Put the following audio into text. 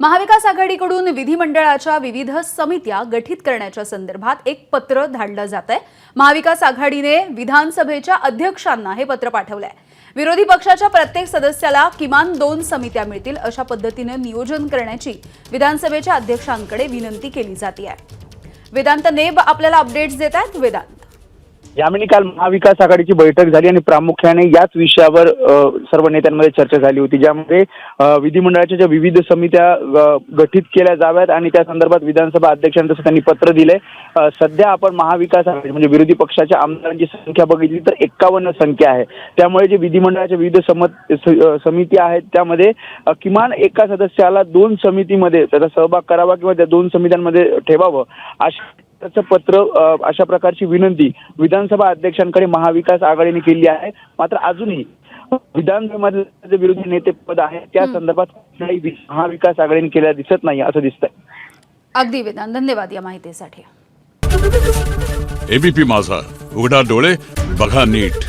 महाविकास आघाडीकडून विधिमंडळाच्या विविध समित्या गठीत करण्याच्या संदर्भात एक पत्र धाडलं जातंय। महाविकास आघाडीने विधानसभेच्या अध्यक्षांना हे पत्र पाठवलंय। विरोधी पक्षाच्या प्रत्येक सदस्याला किमान 2 समित्या मिळतील अशा पद्धतीने नियोजन करण्याची विधानसभेच्या अध्यक्षांकडे विनंती केली जाते। वेदांत नेब आपल्याला अपडेट्स देतात। वेदांत, यामिनी काल महाविकास आघाडीची बैठक झाली आणि प्रामुख्याने याच विषयावर सर्व नेत्यांमध्ये चर्चा झाली होती, ज्यामध्ये विधिमंडळाच्या ज्या विविध समित्या गठीत केल्या जाव्यात आणि त्या संदर्भात विधानसभा अध्यक्षांना तसं त्यांनी पत्र दिले। सध्या आपण महाविकास आघाडी म्हणजे विरोधी पक्षाच्या आमदारांची संख्या बघितली तर 51 संख्या आहे। त्यामुळे जे विधिमंडळाच्या विविध समिती आहेत त्यामध्ये किमान एका सदस्याला 2 समितीमध्ये त्याचा सहभाग करावा किंवा त्या 2 समित्यांमध्ये ठेवावं त्याचं पत्र अशा प्रकारची विनंती विधानसभा अध्यक्षांकडे महाविकास आघाडीने केली आहे। मात्र अजूनही विधानसभेमध्ये जे विरोधी नेते पद आहे त्या संदर्भात महाविकास आघाडीने केल्या दिसत नाही असं दिसतंय। अगदी वेदांत, धन्यवाद या माहितीसाठी। एबीपी माझा, उघडा डोळे बघा नीट।